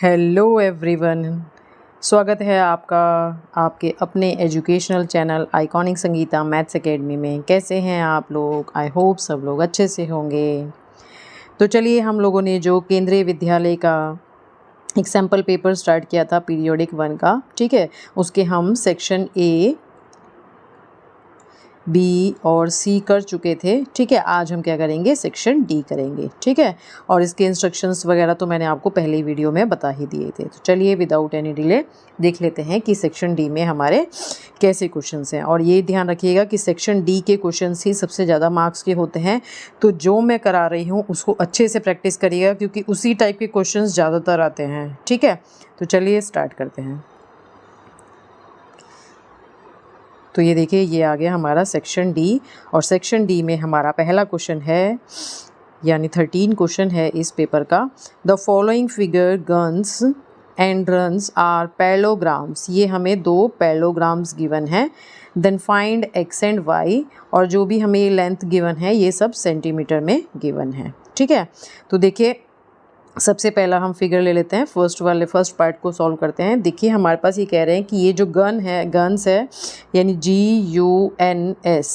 Hello everyone, स्वागत है आपका आपके अपने educational channel iconic Sangeeta maths academy में। कैसे हैं आप लोग? आई होप सब लोग अच्छे से होंगे। तो चलिए, हम लोगों ने जो केंद्रीय विद्यालय का एक सैम्पल पेपर स्टार्ट किया था पीरियोडिक 1 का, ठीक है, उसके हम सेक्शन ए, बी और सी कर चुके थे। ठीक है, आज हम क्या करेंगे, सेक्शन डी करेंगे। ठीक है, और इसके इंस्ट्रक्शंस वगैरह तो मैंने आपको पहले वीडियो में बता ही दिए थे। तो चलिए विदाउट एनी डिले देख लेते हैं कि सेक्शन डी में हमारे कैसे क्वेश्चंस हैं। और ये ध्यान रखिएगा कि सेक्शन डी के क्वेश्चंस ही सबसे ज़्यादा मार्क्स के होते हैं। तो जो मैं करा रही हूँ उसको अच्छे से प्रैक्टिस करिएगा, क्योंकि उसी टाइप के क्वेश्चन ज़्यादातर आते हैं। ठीक है, तो चलिए स्टार्ट करते हैं। तो ये देखिए, ये आ गया हमारा सेक्शन डी, और सेक्शन डी में हमारा पहला क्वेश्चन है, यानी 13 क्वेश्चन है इस पेपर का। The following figure guns and runs are parallelograms. ये हमें 2 पैलोग्राम्स गिवन हैं। Then find x and y, और जो भी हमें लेंथ गिवन है ये सब सेंटीमीटर में गिवन है। ठीक है, तो देखिए सबसे पहला हम फिगर ले लेते हैं, फर्स्ट पार्ट को सॉल्व करते हैं। देखिए हमारे पास ये कह रहे हैं कि ये जो गन्स है यानी GUNS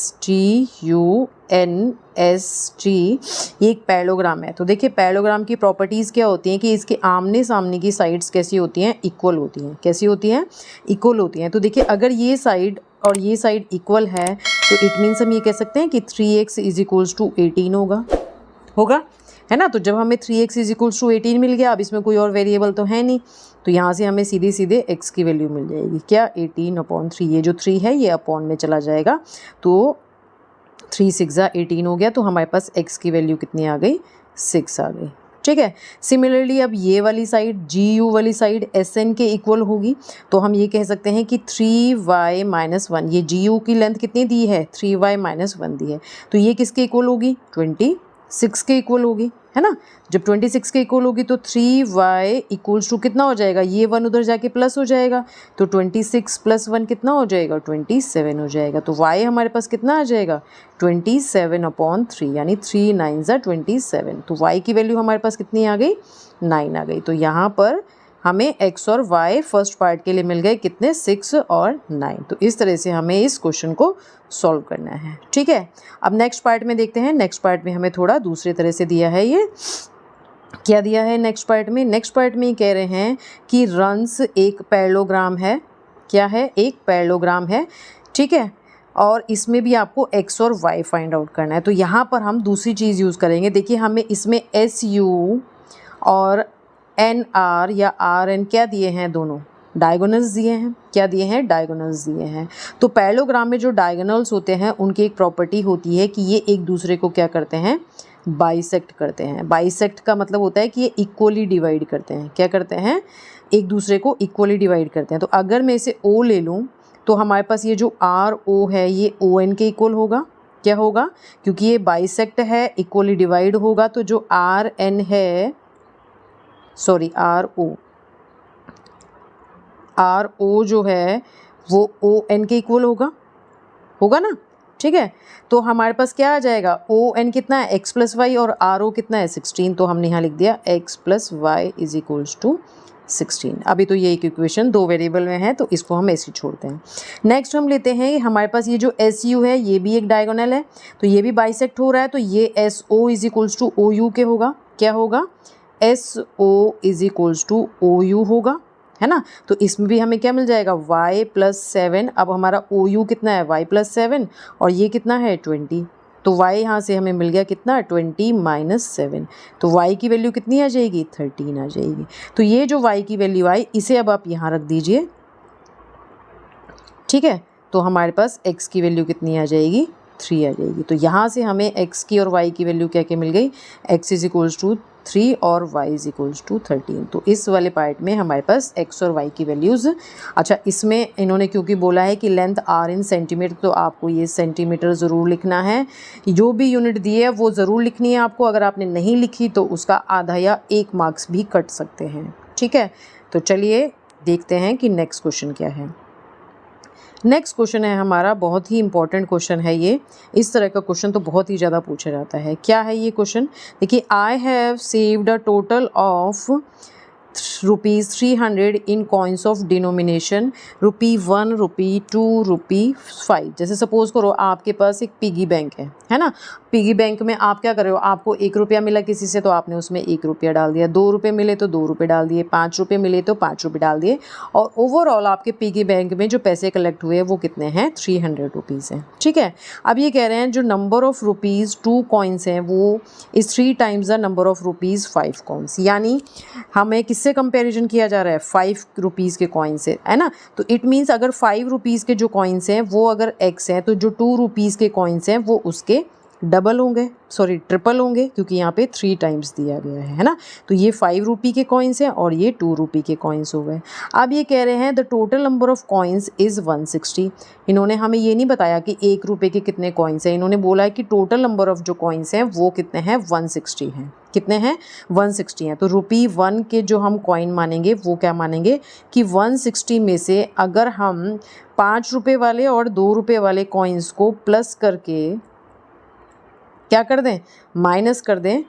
ये एक पैलोग्राम है। तो देखिए पैलोग्राम की प्रॉपर्टीज़ क्या होती हैं कि इसके आमने सामने की साइड्स कैसी होती हैं, इक्वल होती हैं। कैसी होती हैं? इक्वल होती हैं। तो देखिए अगर ये साइड और ये साइड इक्वल है तो इट मीन्स हम ये कह सकते हैं कि 3x = 18 होगा, है ना। तो जब हमें 3x = 18 मिल गया, अब इसमें कोई और वेरिएबल तो है नहीं, तो यहाँ से हमें सीधे x की वैल्यू मिल जाएगी। क्या? 18/3। ये जो 3 है ये अपॉन में चला जाएगा, तो 3 × 6 = 18 हो गया। तो हमारे पास x की वैल्यू कितनी आ गई? 6 आ गई। ठीक है, सिमिलरली अब ये वाली साइड GU वाली साइड SN के इक्वल होगी। तो हम ये कह सकते हैं कि 3y - 1, ये GU की लेंथ कितनी दी है? 3y - 1 दी है। तो ये किसके इक्वल होगी? 26 के इक्वल होगी, है ना। जब 26 के इक्वल होगी तो 3y = कितना हो जाएगा? ये 1 उधर जाके प्लस हो जाएगा, तो 26 + 1 कितना हो जाएगा? 27 हो जाएगा। तो y हमारे पास कितना आ जाएगा? 27/3, यानी 3 × 9 = 27। तो y की वैल्यू हमारे पास कितनी आ गई? 9 आ गई। तो यहाँ पर हमें x और y फर्स्ट पार्ट के लिए मिल गए कितने? 6 और 9। तो इस तरह से हमें इस क्वेश्चन को सॉल्व करना है। ठीक है, अब नेक्स्ट पार्ट में देखते हैं। नेक्स्ट पार्ट में हमें थोड़ा दूसरे तरह से दिया है। ये क्या दिया है नेक्स्ट पार्ट में? नेक्स्ट पार्ट में ये कह रहे हैं कि रन्स एक पैरेललोग्राम है। क्या है? एक पैरेललोग्राम है। ठीक है, और इसमें भी आपको x और y फाइंड आउट करना है। तो यहाँ पर हम दूसरी चीज़ यूज़ करेंगे। देखिए हमें इसमें SU और NR या RN क्या दिए हैं? दोनों डायगोनल्स दिए हैं। क्या दिए हैं? डायगोनल्स दिए हैं। तो पैरेललोग्राम में जो डायगोनल्स होते हैं उनकी एक प्रॉपर्टी होती है कि ये एक दूसरे को क्या करते हैं? बाइसेक्ट करते हैं। बाइसेक्ट का मतलब होता है कि ये इक्वली डिवाइड करते हैं। क्या करते हैं? एक दूसरे को इक्वली डिवाइड करते हैं। तो अगर मैं इसे O ले लूँ तो हमारे पास ये जो RO है ये ON के इक्वल होगा। क्या होगा? क्योंकि ये बाइसेक्ट है, इक्वली डिवाइड होगा, तो जो RN है, सॉरी RO जो है वो ON के इक्वल होगा ना। ठीक है, तो हमारे पास क्या आ जाएगा? ON कितना है? x + y, और RO कितना है? 16। तो हमने यहाँ लिख दिया x + y = 16। अभी तो ये एक इक्वेशन 2 वेरिएबल में है, तो इसको हम ऐसे छोड़ते हैं। नेक्स्ट हम लेते हैं, हमारे पास ये जो SU है ये भी एक डायगोनल है, तो ये भी बाइसेक्ट हो रहा है, तो ये SO = OU के होगा। क्या होगा? SO = OU होगा, है ना। तो इसमें भी हमें क्या मिल जाएगा? y + 7। अब हमारा OU कितना है? y + 7, और ये कितना है? 20। तो y यहाँ से हमें मिल गया कितना? 20 - 7। तो y की वैल्यू कितनी आ जाएगी? 13 आ जाएगी। तो ये जो y की वैल्यू आई इसे अब आप यहाँ रख दीजिए। ठीक है, तो हमारे पास x की वैल्यू कितनी आ जाएगी? 3 आ जाएगी। तो यहाँ से हमें x की और y की वैल्यू क्या क्या मिल गई? x = 3 और y = 13। तो इस वाले पार्ट में हमारे पास x और y की वैल्यूज़। अच्छा, इसमें इन्होंने क्योंकि बोला है कि लेंथ r इन सेंटीमीटर, तो आपको ये सेंटीमीटर ज़रूर लिखना है। जो भी यूनिट दी है वो ज़रूर लिखनी है आपको। अगर आपने नहीं लिखी तो उसका आधा या 1 मार्क्स भी कट सकते हैं। ठीक है, तो चलिए देखते हैं कि नेक्स्ट क्वेश्चन क्या है। नेक्स्ट क्वेश्चन है हमारा, बहुत ही इंपॉर्टेंट क्वेश्चन है ये। इस तरह का क्वेश्चन तो बहुत ही ज़्यादा पूछा जाता है। क्या है ये क्वेश्चन? देखिए, I have saved a total of rupees 300 in coins of denomination ₹1, ₹2, ₹5। जैसे सपोज़ करो आपके पास एक पिगी बैंक है ना। पिगी बैंक में आप क्या कर रहे हो, आपको ₹1 मिला किसी से तो आपने उसमें ₹1 डाल दिया, ₹2 मिले तो ₹2 डाल दिए, ₹5 मिले तो ₹5 डाल दिए, और ओवरऑल आपके पिगी बैंक में जो पैसे कलेक्ट हुए वो कितने हैं, ₹300 हैं। ठीक है, अब ये कह रहे हैं जो नंबर ऑफ ₹2 कॉइन्स हैं वो is 3 times the number of ₹5 coins. यानी हमें किससे कंपैरिजन किया जा रहा है, ₹5 के कॉइन से, है ना। तो इट मीन्स अगर ₹5 के जो कॉइन्स हैं वो अगर x हैं तो जो ₹2 के कॉइन्स हैं वो उसके डबल होंगे, सॉरी ट्रिपल होंगे, क्योंकि यहाँ पे 3 टाइम्स दिया गया है ना। तो ये ₹5 के कॉइन्स हैं और ये ₹2 के कॉइन्स हो गए। अब ये कह रहे हैं the total number of coins is 160। इन्होंने हमें ये नहीं बताया कि ₹1 के कितने कॉइन्स हैं, इन्होंने बोला है कि टोटल नंबर ऑफ जो कॉइन्स हैं वो कितने हैं, 160 हैं। कितने हैं, 160 हैं। तो ₹1 के जो हम कॉइन मानेंगे वो क्या मानेंगे कि 160 में से अगर हम ₹5 वाले और ₹2 वाले कॉइन्स को प्लस करके क्या कर दें, माइनस कर दें,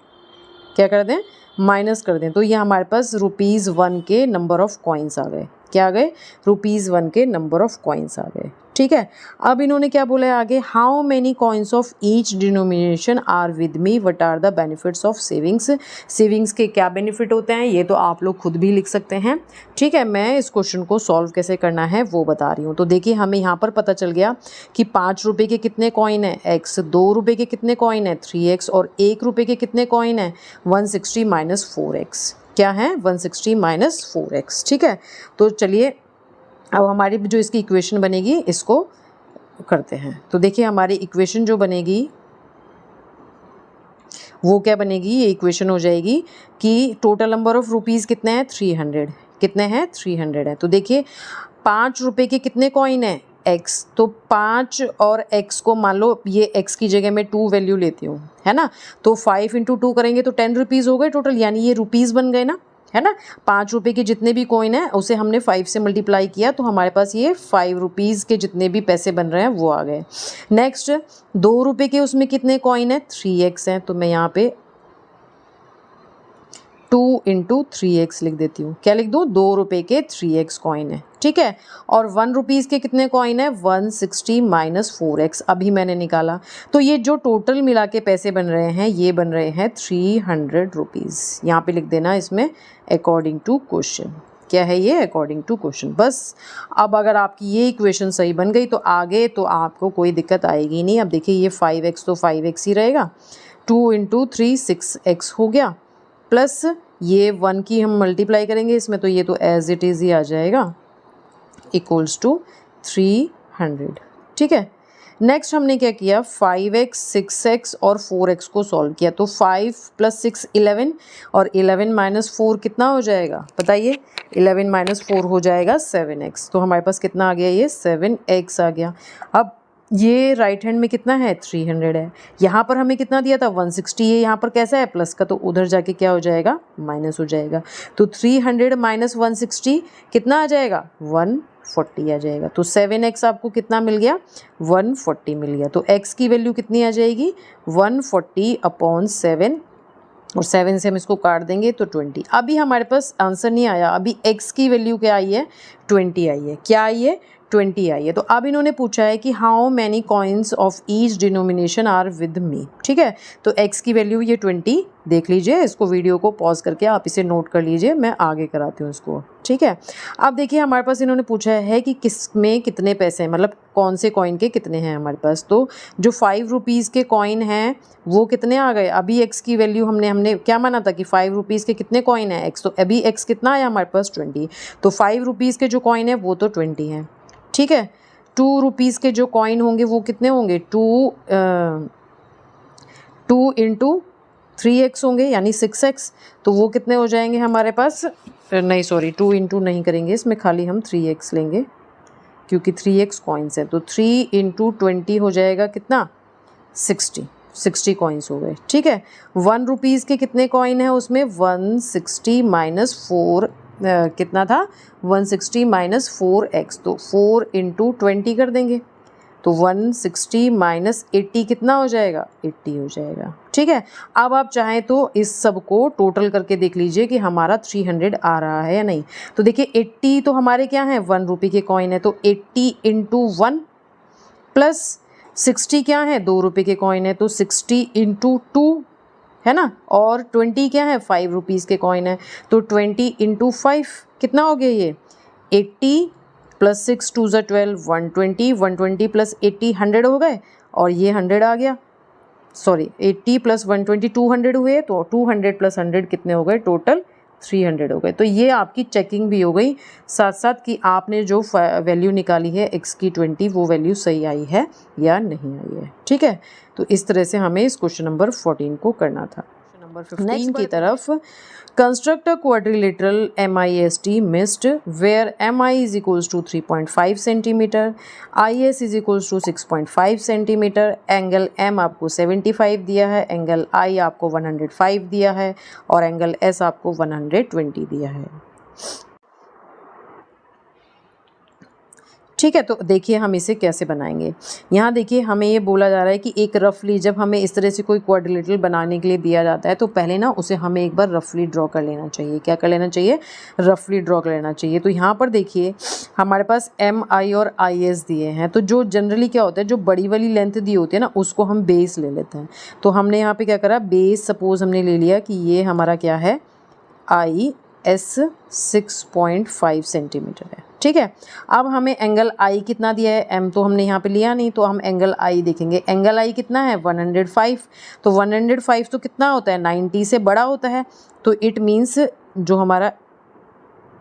क्या कर दें, माइनस कर दें, तो ये हमारे पास ₹1 के नंबर ऑफ कॉइन्स आ गए। क्या आ गए, ₹1 के नंबर ऑफ कॉइन्स आ गए। ठीक है, अब इन्होंने क्या बोला है आगे, how many coins of each denomination are with me, what are the benefits of savings. Savings के क्या बेनिफिट होते हैं ये तो आप लोग खुद भी लिख सकते हैं। ठीक है, मैं इस क्वेश्चन को सॉल्व कैसे करना है वो बता रही हूँ। तो देखिए हमें यहाँ पर पता चल गया कि ₹5 के कितने कॉइन है, x, ₹2 के कितने कॉइन है, 3x, और ₹1 के कितने कॉइन है, 160 माइनस 4x। क्या है, 160 माइनस 4x। ठीक है, तो चलिए अब हमारी जो इसकी इक्वेशन बनेगी इसको करते हैं। तो देखिए हमारी इक्वेशन जो बनेगी वो क्या बनेगी, ये इक्वेशन हो जाएगी कि टोटल नंबर ऑफ रुपीज़ कितने हैं, 300। कितने हैं, 300 है। तो देखिए ₹5 के कितने कॉइन हैं, x, तो 5 और x को मान लो ये x की जगह मैं 2 वैल्यू लेती हूँ, है ना। तो 5 × 2 करेंगे तो ₹10 हो गए टोटल, यानी ये रुपीज़ बन गए ना, है ना। ₹5 के जितने भी कॉइन हैं उसे हमने 5 से मल्टीप्लाई किया तो हमारे पास ये ₹5 के जितने भी पैसे बन रहे हैं वो आ गए। नेक्स्ट ₹2 के उसमें कितने कॉइन है, 3x हैं, तो मैं यहाँ पे 2 × 3x लिख देती हूँ। क्या लिख दूँ, ₹2 के 3x कॉइन है। ठीक है, और ₹1 के कितने कॉइन है, 160 माइनस 4x अभी मैंने निकाला। तो ये जो टोटल मिला के पैसे बन रहे हैं ये बन रहे हैं ₹300। यहाँ पे लिख देना इसमें अकॉर्डिंग टू क्वेश्चन। क्या है ये, अकॉर्डिंग टू क्वेश्चन। बस अब अगर आपकी ये इक्वेशन सही बन गई तो आगे तो आपको कोई दिक्कत आएगी नहीं। अब देखिए ये 5x तो 5x ही रहेगा, 2 × 3 6x हो गया, प्लस ये 1 की हम मल्टीप्लाई करेंगे इसमें तो ये तो एज इट इज़ ही आ जाएगा, इक्वल्स टू 300। ठीक है, नेक्स्ट हमने क्या किया, 5x 6x और 4x को सॉल्व किया। तो 5 + 6 11 और 11 - 4 कितना हो जाएगा बताइए, 11 - 4 हो जाएगा 7x। तो हमारे पास कितना आ गया, ये 7x आ गया। अब ये राइट हैंड में कितना है, 300 है। यहाँ पर हमें कितना दिया था, 160 है, यहाँ पर कैसा है प्लस का, तो उधर जाके क्या हो जाएगा, माइनस हो जाएगा। तो 300 - 160 कितना आ जाएगा, 140 आ जाएगा। तो 7x आपको कितना मिल गया, 140 मिल गया। तो x की वैल्यू कितनी आ जाएगी, 140/7, और 7 से हम इसको काट देंगे तो 20। अभी हमारे पास आंसर नहीं आया, अभी x की वैल्यू क्या आई है, 20 आई है। क्या आई है, 20 आई है। तो अब इन्होंने पूछा है कि how many coins of each denomination are with me. ठीक है, तो x की वैल्यू ये 20 देख लीजिए, इसको वीडियो को पॉज करके आप इसे नोट कर लीजिए, मैं आगे कराती हूँ इसको। ठीक है, अब देखिए हमारे पास इन्होंने पूछा है कि किस में कितने पैसे हैं, मतलब कौन से कॉइन के कितने हैं हमारे पास। तो जो ₹5 के कॉइन हैं वो कितने आ गए, अभी x की वैल्यू हमने क्या माना था कि ₹5 के कितने कॉइन है x, तो अभी x कितना आया हमारे पास, 20। तो ₹5 के जो कॉइन है वो तो 20 हैं। ठीक है, ₹2 के जो कॉइन होंगे वो कितने होंगे, 2 × 3x होंगे यानी 6x। तो वो कितने हो जाएंगे हमारे पास, नहीं सॉरी 2 × नहीं करेंगे इसमें, खाली हम 3x लेंगे क्योंकि 3x कॉइन्स है। तो 3 × 20 हो जाएगा कितना, 60 कॉइन्स हो गए। ठीक है, ₹1 के कितने कॉइन है उसमें, 160 माइनस 4 कितना था, 160 - 4x। तो 4 × 20 कर देंगे तो 160 माइनस 80 कितना हो जाएगा, 80 हो जाएगा। ठीक है, अब आप चाहें तो इस सब को टोटल करके देख लीजिए कि हमारा 300 आ रहा है या नहीं। तो देखिए 80 तो हमारे क्या है, 1 रुपये के कॉइन है, तो 80 इंटू 1 प्लस 60 क्या है, 2 रुपये के कॉइन है, तो 60 इंटू 2 है ना, और 20 क्या है, 5 रुपीज़ के कॉइन है, तो 20 इंटू 5 कितना हो गया ये 80 प्लस 6 2 ज़ा 12 120, 120 प्लस 80 100 हो गए, और ये 100 आ गया, सॉरी 80 प्लस 120 200 हुए, तो 200 प्लस 100 कितने हो गए, टोटल 300 हो गए। तो ये आपकी चेकिंग भी हो गई, साथ साथ कि आपने जो वैल्यू निकाली है x की 20 वो वैल्यू सही आई है या नहीं आई है। ठीक है, तो इस तरह से हमें इस क्वेश्चन नंबर 14 को करना था। क्वेश्चन नंबर 15 की तरफ, construct a quadrilateral MIST MIST where MI is equals to 3.5 centimetre, IS is equals to 6.5 centimetre, angle M आपको 75 दिया है, एंगल I आपको 105 दिया है, और एंगल S आपको 120 दिया है। ठीक है, तो देखिए हम इसे कैसे बनाएंगे। यहाँ देखिए हमें ये बोला जा रहा है कि एक रफली, जब हमें इस तरह से कोई क्वाड्रिलेटरल बनाने के लिए दिया जाता है तो पहले ना उसे हमें एक बार रफली ड्रॉ कर लेना चाहिए। क्या कर लेना चाहिए, रफली ड्रॉ कर लेना चाहिए। तो यहाँ पर देखिए हमारे पास MI और IS दिए हैं, तो जो जनरली क्या होता है, जो बड़ी वाली लेंथ दी होती है ना उसको हम बेस ले लेते हैं। तो हमने यहाँ पर क्या करा, बेस सपोज हमने ले लिया कि ये हमारा क्या है, IS 6.5 सेंटीमीटर है। ठीक है, अब हमें एंगल I कितना दिया है, M तो हमने यहाँ पे लिया नहीं, तो हम एंगल I देखेंगे। एंगल I कितना है, 105, तो 105 तो कितना होता है, 90 से बड़ा होता है, तो इट मीन्स जो हमारा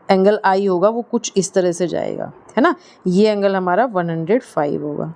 एंगल I होगा वो कुछ इस तरह से जाएगा, है ना, ये एंगल हमारा 105 होगा।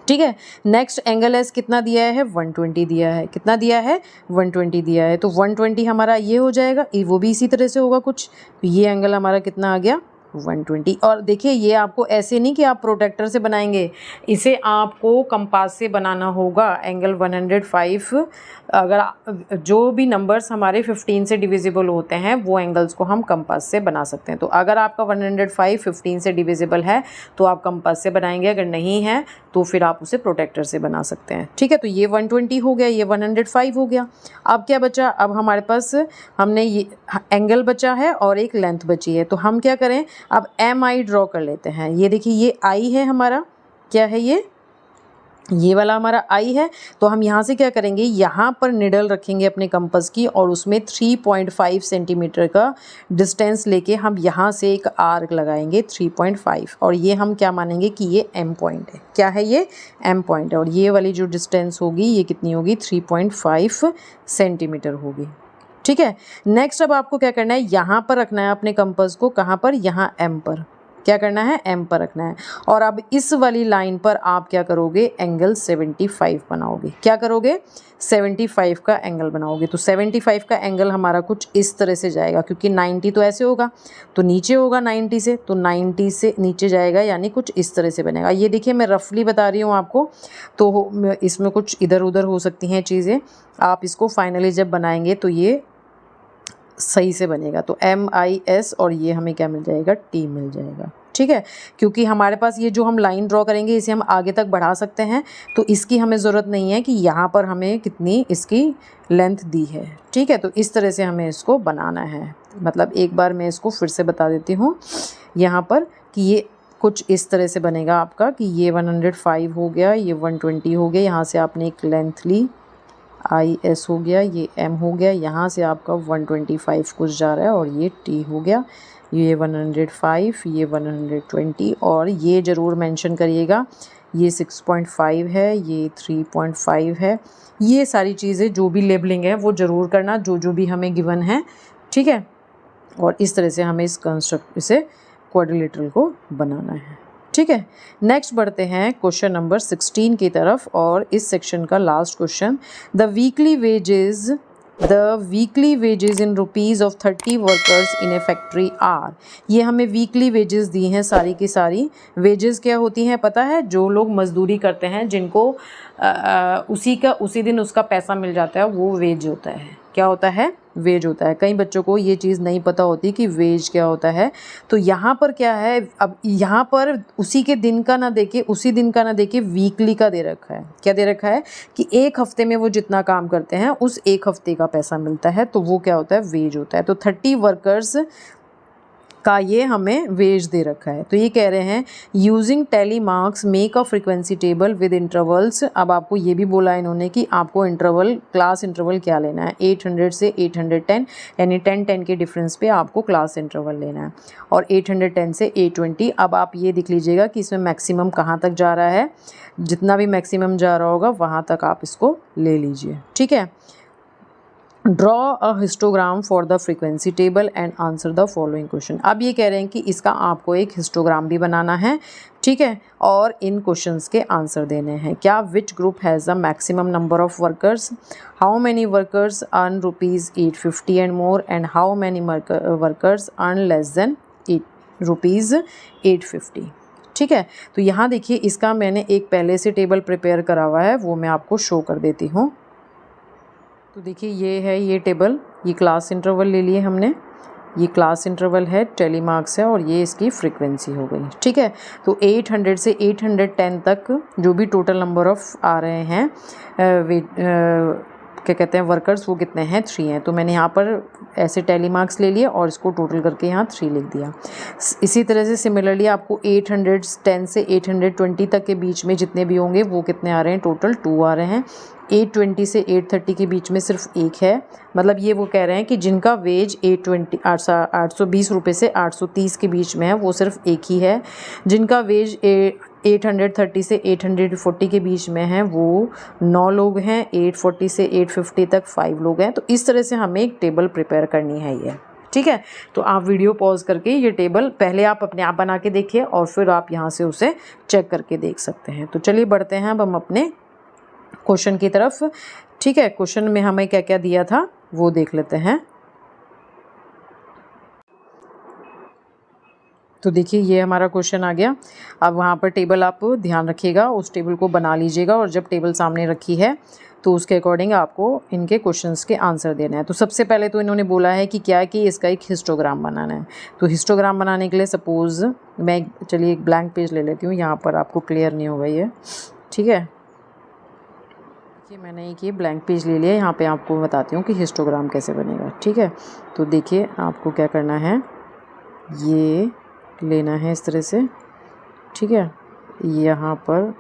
ठीक है, नेक्स्ट एंगल S कितना दिया है, 120 दिया है, कितना दिया है, 120 दिया है, तो 120 हमारा ये हो जाएगा, वो भी इसी तरह से होगा कुछ, तो ये एंगल हमारा कितना आ गया, 120। और देखिए ये आपको ऐसे नहीं कि आप प्रोटेक्टर से बनाएंगे, इसे आपको कंपास से बनाना होगा। एंगल 105, अगर जो भी नंबर्स हमारे 15 से डिविजिबल होते हैं वो एंगल्स को हम कंपास से बना सकते हैं। तो अगर आपका 105 15 से डिविजिबल है तो आप कंपास से बनाएंगे, अगर नहीं है तो फिर आप उसे प्रोटेक्टर से बना सकते हैं। ठीक है, तो ये 120 हो गया, ये 105 हो गया। अब क्या बचा, अब हमारे पास हमने ये एंगल बचा है और एक लेंथ बची है, तो हम क्या करें, अब MI ड्रॉ कर लेते हैं। ये देखिए ये I है हमारा, क्या है ये वाला हमारा I है, तो हम यहाँ से क्या करेंगे, यहाँ पर निडल रखेंगे अपने कंपास की और उसमें 3.5 सेंटीमीटर का डिस्टेंस लेके हम यहाँ से एक आर्क लगाएंगे 3.5, और ये हम क्या मानेंगे कि ये M पॉइंट है। क्या है, ये M पॉइंट है, और ये वाली जो डिस्टेंस होगी ये कितनी होगी, 3.5 सेंटीमीटर होगी। ठीक है, नेक्स्ट अब आपको क्या करना है, यहाँ पर रखना है अपने कंपास को, कहाँ पर, यहाँ M पर, क्या करना है, M पर रखना है। और अब इस वाली लाइन पर आप क्या करोगे, एंगल 75 बनाओगे। क्या करोगे, 75 का एंगल बनाओगे। तो 75 का एंगल हमारा कुछ इस तरह से जाएगा, क्योंकि 90 तो ऐसे होगा तो नीचे होगा 90 से, तो 90 से नीचे जाएगा, यानी कुछ इस तरह से बनेगा। ये देखिए मैं रफली बता रही हूँ आपको, तो इसमें कुछ इधर उधर हो सकती हैं चीज़ें, आप इसको फाइनली जब बनाएंगे तो ये सही से बनेगा। तो MIS और ये हमें क्या मिल जाएगा, T मिल जाएगा। ठीक है, क्योंकि हमारे पास ये जो हम लाइन ड्रॉ करेंगे इसे हम आगे तक बढ़ा सकते हैं, तो इसकी हमें ज़रूरत नहीं है कि यहाँ पर हमें कितनी इसकी लेंथ दी है। ठीक है, तो इस तरह से हमें इसको बनाना है। मतलब एक बार मैं इसको फिर से बता देती हूँ यहाँ पर कि ये कुछ इस तरह से बनेगा आपका, कि ये 105 हो गया, ये 120 हो गया, यहाँ से आपने एक लेंथ ली IS हो गया, ये M हो गया, यहाँ से आपका 125 कुछ जा रहा है, और ये T हो गया, ये 105, ये 120, और ये ज़रूर मेंशन करिएगा ये 6.5 है, ये 3.5 है। ये सारी चीज़ें जो भी लेबलिंग है वो ज़रूर करना, जो भी हमें गिवन है। ठीक है, और इस तरह से हमें इसे क्वाड्रिलेटरल को बनाना है। ठीक है, नेक्स्ट बढ़ते हैं क्वेश्चन नंबर 16 की तरफ, और इस सेक्शन का last question, the weekly wages in rupees of 30 workers in a factory are. ये हमें वीकली वेजेस दी हैं सारी की सारी। वेजेस क्या होती हैं पता है, जो लोग मजदूरी करते हैं जिनको उसी दिन उसका पैसा मिल जाता है, वो वेज होता है। क्या होता है, वेज होता है। कई बच्चों को ये चीज़ नहीं पता होती कि वेज क्या होता है। तो यहाँ पर क्या है, अब यहाँ पर उसी के दिन का ना देके, उसी दिन का ना देके वीकली का दे रखा है। क्या दे रखा है कि एक हफ्ते में वो जितना काम करते हैं उस एक हफ्ते का पैसा मिलता है, तो वो क्या होता है, वेज होता है। तो 30 वर्कर्स का ये हमें वेज दे रखा है। तो ये कह रहे हैं using tally marks make a frequency table with intervals. अब आपको ये भी बोला इन्होंने कि आपको इंटरवल, क्लास इंटरवल क्या लेना है, 800 से 810, यानी 10 के डिफरेंस पे आपको क्लास इंटरवल लेना है, और 810 से 820। अब आप ये देख लीजिएगा कि इसमें मैक्सिमम कहाँ तक जा रहा है, जितना भी मैक्सिमम जा रहा होगा वहाँ तक आप इसको ले लीजिए, ठीक है। Draw a histogram for the frequency table and answer the following question. अब ये कह रहे हैं कि इसका आपको एक हिस्टोग्राम भी बनाना है, ठीक है, और इन क्वेश्चंस के आंसर देने हैं। क्या, which group has the maximum number of workers, how many workers earn ₹850 and more, and how many workers earn less than ₹850, ठीक है। तो यहाँ देखिए, इसका मैंने एक पहले से टेबल प्रिपेयर करा हुआ है, वो मैं आपको शो कर देती हूँ। तो देखिए ये है ये टेबल, ये क्लास इंटरवल ले लिए हमने, ये क्लास इंटरवल है, टेली मार्क्स है, और ये इसकी फ्रीक्वेंसी हो गई, ठीक है। तो 800 से 810 तक जो भी टोटल नंबर ऑफ आ रहे हैं क्या कहते हैं वर्कर्स, वो कितने हैं, 3 हैं। तो मैंने यहाँ पर ऐसे टैली मार्क्स ले लिए और इसको टोटल करके यहाँ 3 लिख दिया। इसी तरह से सिमिलरली आपको 810 से 820 तक के बीच में जितने भी होंगे वो कितने आ रहे हैं, टोटल 2 आ रहे हैं। 820 से 830 के बीच में सिर्फ एक है, मतलब ये वो कह रहे हैं कि जिनका वेज 820 रुपये से 830 के बीच में है वो सिर्फ एक ही है। जिनका वेज 830 से 840 के बीच में है वो 9 लोग हैं। 840 से 850 तक 5 लोग हैं। तो इस तरह से हमें एक टेबल प्रिपेयर करनी है ये, ठीक है। तो आप वीडियो पॉज करके ये टेबल पहले आप अपने आप बना के देखिए और फिर आप यहाँ से उसे चेक करके देख सकते हैं। तो चलिए बढ़ते हैं अब हम अपने क्वेश्चन की तरफ, ठीक है। क्वेश्चन में हमें क्या क्या दिया था वो देख लेते हैं। तो देखिए ये हमारा क्वेश्चन आ गया। अब वहाँ पर टेबल आप ध्यान रखिएगा, उस टेबल को बना लीजिएगा, और जब टेबल सामने रखी है तो उसके अकॉर्डिंग आपको इनके क्वेश्चंस के आंसर देना है। तो सबसे पहले तो इन्होंने बोला है कि क्या है कि इसका एक हिस्टोग्राम बनाना है। तो हिस्टोग्राम बनाने के लिए सपोज़ मैं, चलिए एक ब्लैंक पेज ले लेती हूँ, यहाँ पर आपको क्लियर नहीं होगा ये, ठीक है। देखिए मैंने एक ये ब्लैंक पेज ले लिया, यहाँ पे आपको बताती हूँ कि हिस्टोग्राम कैसे बनेगा, ठीक है। तो देखिए आपको क्या करना है, ये लेना है इस तरह से, ठीक है। यहाँ पर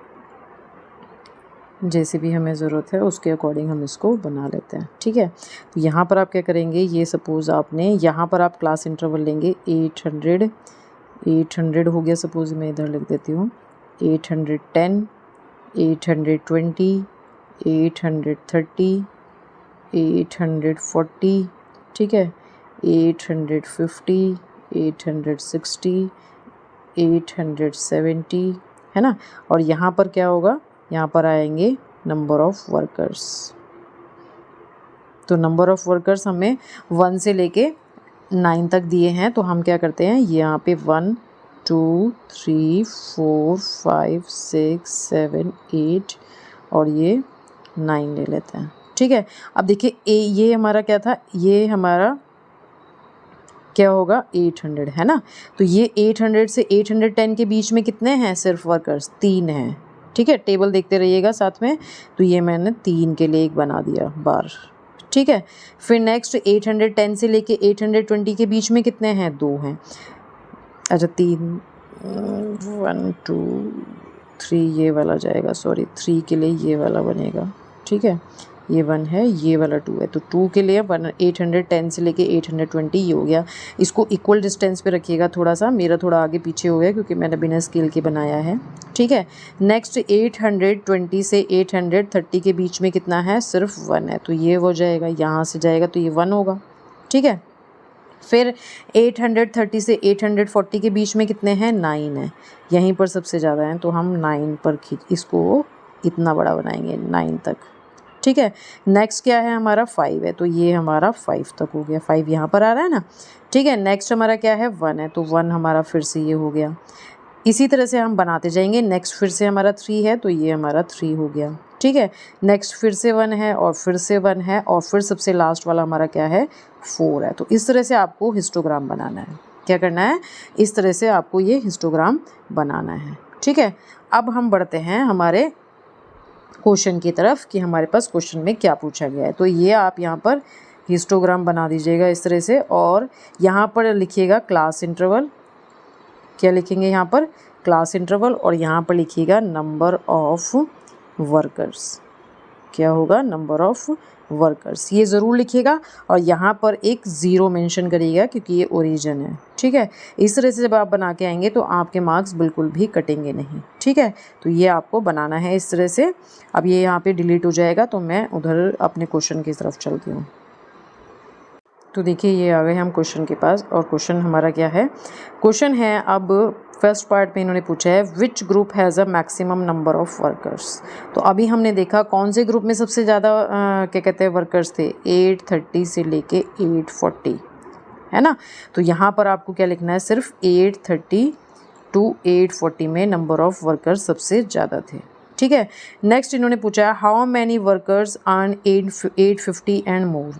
जैसे भी हमें ज़रूरत है उसके अकॉर्डिंग हम इसको बना लेते हैं, ठीक है। तो यहाँ पर आप क्या करेंगे, ये सपोज़ आपने यहाँ पर आप क्लास इंटरवल लेंगे 800 हो गया, सपोज़ मैं इधर लिख देती हूँ 810, 820, 830, 840, ठीक है, 850, 860, 870, है ना। और यहाँ पर क्या होगा, यहाँ पर आएंगे नंबर ऑफ़ वर्कर्स। तो नंबर ऑफ़ वर्कर्स हमें 1 से लेके 9 तक दिए हैं। तो हम क्या करते हैं, यहाँ पे 1 2 3 4 5 6 7 8 और ये 9 ले लेते हैं, ठीक है। अब देखिए ये हमारा क्या था, ये हमारा क्या होगा 800, है ना। तो ये 800 से 810 के बीच में कितने हैं, सिर्फ वर्कर्स 3 हैं, ठीक है। टेबल देखते रहिएगा साथ में। तो ये मैंने 3 के लिए एक बना दिया बार, ठीक है। फिर नेक्स्ट 810 से लेके 820 के बीच में कितने हैं, 2 हैं। अच्छा 3 1 2 3 ये वाला जाएगा, सॉरी 3 के लिए ये वाला बनेगा, ठीक है। ये 1 है, ये वाला 2 है। तो 2 के लिए 810 से लेके 820 ये हो गया। इसको इक्वल डिस्टेंस पे रखिएगा, थोड़ा सा मेरा थोड़ा आगे पीछे हो गया क्योंकि मैंने बिना स्केल के बनाया है, ठीक है। नेक्स्ट 820 से 830 के बीच में कितना है, सिर्फ 1 है। तो ये हो जाएगा, यहाँ से जाएगा तो ये 1 होगा, ठीक है। फिर 830 से 840 के बीच में कितने हैं, 9 है। यहीं पर सबसे ज़्यादा हैं तो हम 9 पर इसको इतना बड़ा बनाएंगे 9 तक, ठीक है। नेक्स्ट क्या है हमारा 5 है, तो ये हमारा 5 तक हो गया, 5 यहाँ पर आ रहा है ना, ठीक है। नेक्स्ट हमारा क्या है 1 है, तो 1 हमारा फिर से ये हो गया। इसी तरह से हम बनाते जाएंगे। नेक्स्ट फिर से हमारा 3 है, तो ये हमारा 3 हो गया, ठीक है। नेक्स्ट फिर से 1 है और फिर से 1 है और फिर सबसे लास्ट वाला हमारा क्या है, 4 है। तो इस तरह से आपको हिस्टोग्राम बनाना है। क्या करना है, इस तरह से आपको ये हिस्टोग्राम बनाना है। ठीक है, अब हम बढ़ते हैं हमारे क्वेश्चन की तरफ कि हमारे पास क्वेश्चन में क्या पूछा गया है। तो ये आप यहाँ पर हिस्टोग्राम बना दीजिएगा इस तरह से, और यहाँ पर लिखिएगा क्लास इंटरवल। क्या लिखेंगे यहाँ पर, क्लास इंटरवल, और यहाँ पर लिखिएगा नंबर ऑफ वर्कर्स। क्या होगा, नंबर ऑफ वर्कर्स, ये ज़रूर लिखिएगा। और यहाँ पर एक ज़ीरो मेंशन करिएगा क्योंकि ये ओरिजिन है। ठीक है, इस तरह से जब आप बना के आएंगे तो आपके मार्क्स बिल्कुल भी कटेंगे नहीं। ठीक है, तो ये आपको बनाना है इस तरह से। अब ये यहाँ पे डिलीट हो जाएगा, तो मैं उधर अपने क्वेश्चन की तरफ चलती हूँ। तो देखिए ये आ गए हम क्वेश्चन के पास, और क्वेश्चन हमारा क्या है, क्वेश्चन है अब फर्स्ट पार्ट में इन्होंने पूछा है which group has a maximum number of workers. तो अभी हमने देखा कौन से ग्रुप में सबसे ज़्यादा क्या कहते हैं वर्कर्स थे, 830 से लेके 840, है ना। तो यहाँ पर आपको क्या लिखना है, सिर्फ 830 टू 840 में नंबर ऑफ वर्कर्स सबसे ज़्यादा थे। ठीक है, नेक्स्ट इन्होंने पूछा है how many workers earn 850 and more.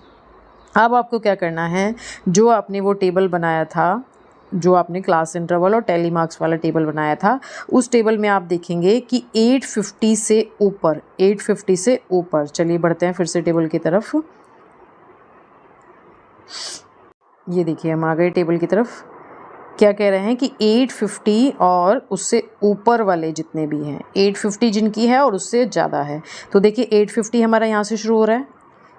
अब आपको क्या करना है, जो आपने वो टेबल बनाया था, जो आपने क्लास इंटरवल और टेली मार्क्स वाला टेबल बनाया था, उस टेबल में आप देखेंगे कि 850 से ऊपर, 850 से ऊपर, चलिए बढ़ते हैं फिर से टेबल की तरफ। ये देखिए हम आ गए टेबल की तरफ। क्या कह रहे हैं कि 850 और उससे ऊपर वाले जितने भी हैं, 850 जिनकी है और उससे ज़्यादा है। तो देखिए 850 हमारा यहाँ से शुरू हो रहा है,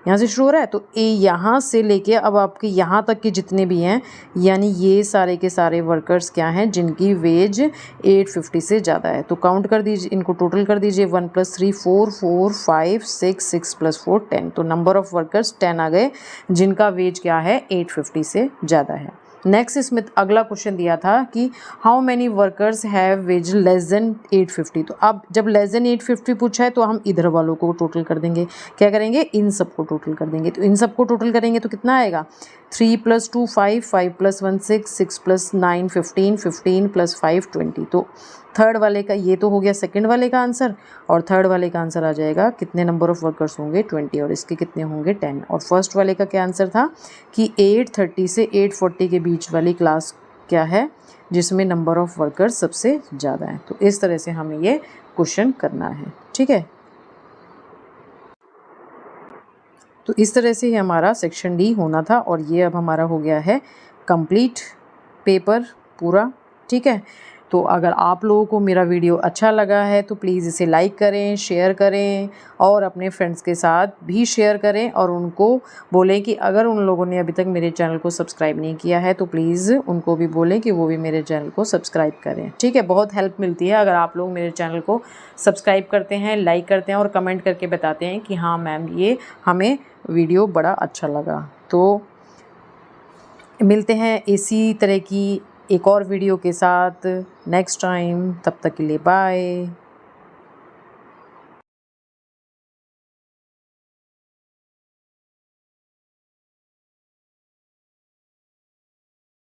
यहाँ से शुरू हो रहा है, तो यहाँ से लेके अब आपके यहाँ तक के जितने भी हैं, यानी ये सारे के सारे वर्कर्स क्या हैं जिनकी वेज 850 से ज़्यादा है। तो काउंट कर दीजिए, इनको टोटल कर दीजिए, 1 + 3 4 4 5 6 6 + 4 10। तो नंबर ऑफ़ वर्कर्स 10 आ गए जिनका वेज क्या है, 850 से ज़्यादा है। नेक्स्ट इसमें अगला क्वेश्चन दिया था कि how many workers have wage less than 850। तो अब जब लेस देन 850 पूछा है तो हम इधर वालों को टोटल कर देंगे। क्या करेंगे, इन सब को टोटल कर देंगे। तो इन सब को टोटल करेंगे तो कितना आएगा, 3 + 2 5 5 + 1 6 6 + 9 15 15 + 5 20। तो थर्ड वाले का ये तो हो गया सेकंड वाले का आंसर, और थर्ड वाले का आंसर आ जाएगा कितने नंबर ऑफ़ वर्कर्स होंगे 20, और इसके कितने होंगे 10। और फर्स्ट वाले का क्या आंसर था कि 830 से 840 के बीच वाली क्लास क्या है जिसमें नंबर ऑफ़ वर्कर्स सबसे ज़्यादा है। तो इस तरह से हमें ये क्वेश्चन करना है। ठीक है, तो इस तरह से ही हमारा सेक्शन डी होना था, और ये अब हमारा हो गया है कंप्लीट पेपर पूरा। ठीक है, तो अगर आप लोगों को मेरा वीडियो अच्छा लगा है तो प्लीज़ इसे लाइक करें, शेयर करें, और अपने फ्रेंड्स के साथ भी शेयर करें, और उनको बोलें कि अगर उन लोगों ने अभी तक मेरे चैनल को सब्सक्राइब नहीं किया है तो प्लीज़ उनको भी बोलें कि वो भी मेरे चैनल को सब्सक्राइब करें। ठीक है, बहुत हेल्प मिलती है अगर आप लोग मेरे चैनल को सब्सक्राइब करते हैं, लाइक करते हैं और कमेंट करके बताते हैं कि हाँ मैम ये हमें वीडियो बड़ा अच्छा लगा। तो मिलते हैं इसी तरह की एक और वीडियो के साथ नेक्स्ट टाइम, तब तक के लिए बाय।